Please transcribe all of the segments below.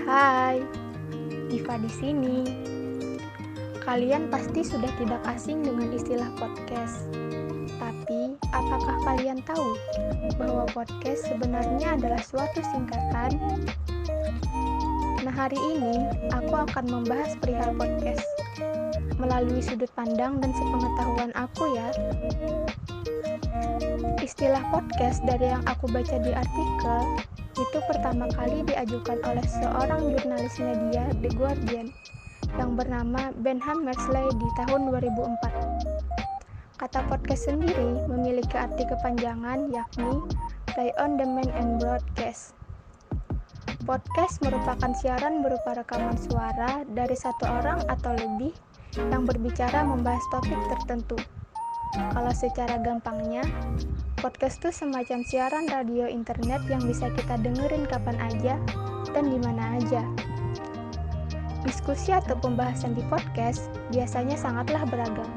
Hai, Diva di sini. Kalian pasti sudah tidak asing dengan istilah podcast. Tapi, apakah kalian tahu bahwa podcast sebenarnya adalah suatu singkatan? Nah, hari ini aku akan membahas perihal podcast melalui sudut pandang dan sepengetahuan aku ya. Istilah podcast dari yang aku baca di artikel itu pertama kali diajukan oleh seorang jurnalis media The Guardian yang bernama Benham Mersley di tahun 2004. Kata podcast sendiri memiliki arti kepanjangan yakni Play on Demand and Broadcast. Podcast merupakan siaran berupa rekaman suara dari satu orang atau lebih yang berbicara membahas topik tertentu. Kalau secara gampangnya, podcast itu semacam siaran radio internet yang bisa kita dengerin kapan aja dan di mana aja. Diskusi atau pembahasan di podcast biasanya sangatlah beragam.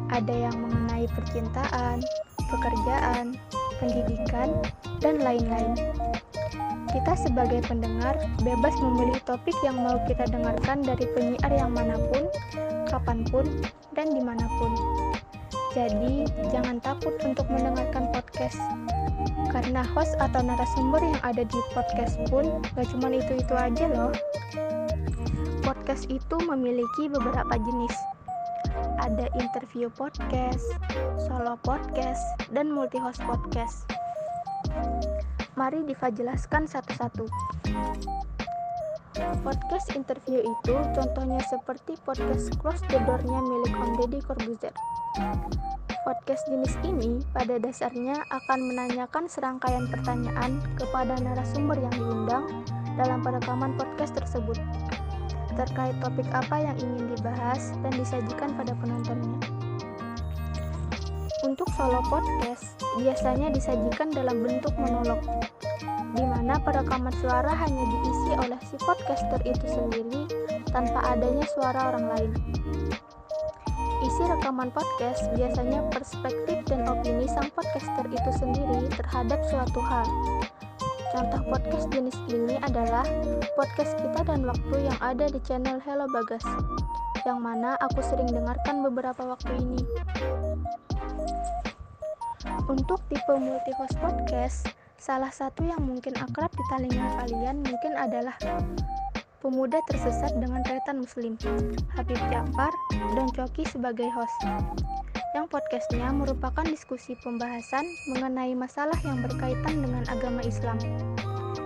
Ada yang mengenai percintaan, pekerjaan, pendidikan, dan lain-lain. Kita sebagai pendengar bebas memilih topik yang mau kita dengarkan dari penyiar yang manapun, kapanpun, dan dimanapun. Jadi, jangan takut untuk mendengarkan podcast. Karena host atau narasumber yang ada di podcast pun gak cuma itu-itu aja loh. Podcast itu memiliki beberapa jenis. Ada interview podcast, solo podcast, dan multi-host podcast. Mari Diva jelaskan satu-satu. Podcast interview itu contohnya seperti podcast Close the Door-nya milik Om Deddy Corbuzier. Podcast jenis ini pada dasarnya akan menanyakan serangkaian pertanyaan kepada narasumber yang diundang dalam perekaman podcast tersebut terkait topik apa yang ingin dibahas dan disajikan pada penontonnya. Untuk solo podcast biasanya disajikan dalam bentuk monolog, di mana perekaman suara hanya diisi oleh si podcaster itu sendiri tanpa adanya suara orang lain. Isi rekaman podcast biasanya perspektif dan opini sang podcaster itu sendiri terhadap suatu hal. Contoh podcast jenis ini adalah podcast Kita dan Waktu yang ada di channel Hello Bagas, yang mana aku sering dengarkan beberapa waktu ini. Untuk tipe multi-host podcast, salah satu yang mungkin akrab di telinga kalian mungkin adalah Pemuda Tersesat dengan Tretan Muslim, Habib Ja'far, dan Coki sebagai host. Yang podcastnya merupakan diskusi pembahasan mengenai masalah yang berkaitan dengan agama Islam,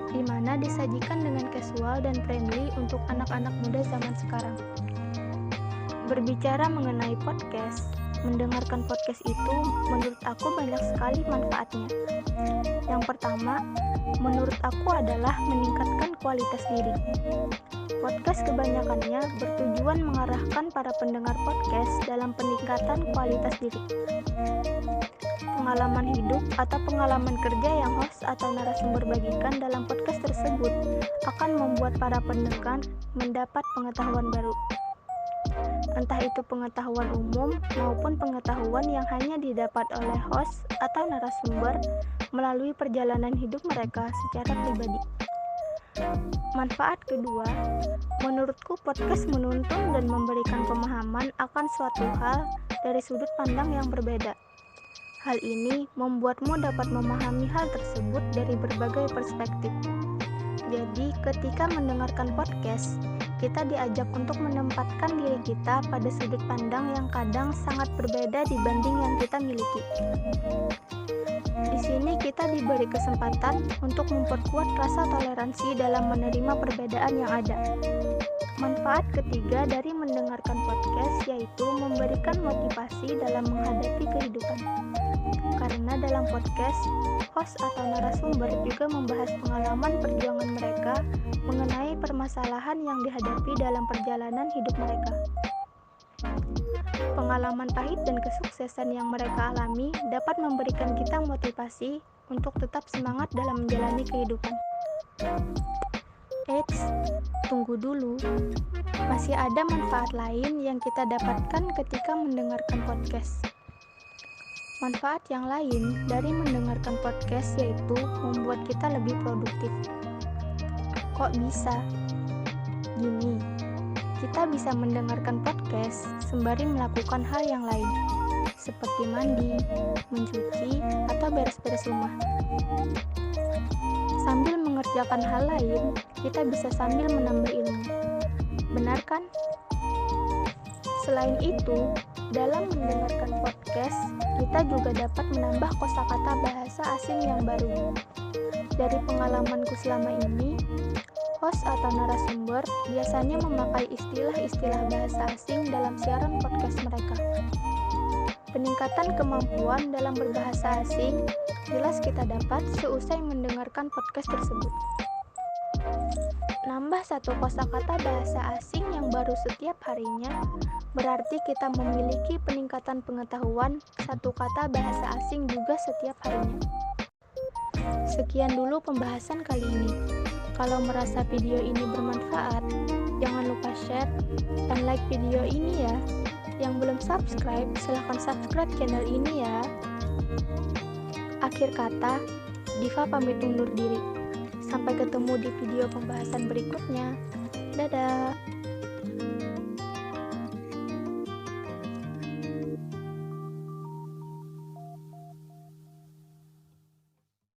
di mana disajikan dengan casual dan friendly untuk anak-anak muda zaman sekarang. Berbicara mengenai podcast, mendengarkan podcast itu menurut aku banyak sekali manfaatnya. Yang pertama, menurut aku adalah meningkatkan kualitas diri. Podcast kebanyakannya bertujuan mengarahkan para pendengar podcast dalam peningkatan kualitas diri. Pengalaman hidup atau pengalaman kerja yang host atau narasumber bagikan dalam podcast tersebut akan membuat para pendengar mendapat pengetahuan baru. Entah itu pengetahuan umum maupun pengetahuan yang hanya didapat oleh host atau narasumber melalui perjalanan hidup mereka secara pribadi. Manfaat kedua, menurutku podcast menuntun dan memberikan pemahaman akan suatu hal dari sudut pandang yang berbeda. Hal ini membuatmu dapat memahami hal tersebut dari berbagai perspektif. Jadi, ketika mendengarkan podcast, kita diajak untuk menempatkan diri kita pada sudut pandang yang kadang sangat berbeda dibanding yang kita miliki. Di sini kita diberi kesempatan untuk memperkuat rasa toleransi dalam menerima perbedaan yang ada. Manfaat ketiga dari mendengarkan podcast yaitu memberikan motivasi dalam menghadapi kehidupan. Karena dalam podcast, host atau narasumber juga membahas pengalaman perjuangan mereka mengenai permasalahan yang dihadapi dalam perjalanan hidup mereka. Pengalaman pahit dan kesuksesan yang mereka alami dapat memberikan kita motivasi untuk tetap semangat dalam menjalani kehidupan. Eits, tunggu dulu. Masih ada manfaat lain yang kita dapatkan ketika mendengarkan podcast. Manfaat yang lain dari mendengarkan podcast yaitu membuat kita lebih produktif. Kok bisa? Gini, kita bisa mendengarkan podcast sembari melakukan hal yang lain, seperti mandi, mencuci, atau beres-beres rumah. Sambil mengerjakan hal lain, kita bisa sambil menambah ilmu. Benar kan? Selain itu, dalam mendengarkan podcast, kita juga dapat menambah kosakata bahasa asing yang baru. Dari pengalamanku selama ini, host atau narasumber biasanya memakai istilah-istilah bahasa asing dalam siaran podcast mereka. Peningkatan kemampuan dalam berbahasa asing jelas kita dapat seusai mendengarkan podcast tersebut. Nambah satu kosakata bahasa asing yang baru setiap harinya berarti kita memiliki peningkatan pengetahuan satu kata bahasa asing juga setiap harinya. Sekian dulu pembahasan kali ini. Kalau merasa video ini bermanfaat, jangan lupa share dan like video ini ya. Yang belum subscribe, silahkan subscribe channel ini ya. Akhir kata, Diva pamit undur diri. Sampai ketemu di video pembahasan berikutnya. Dadah!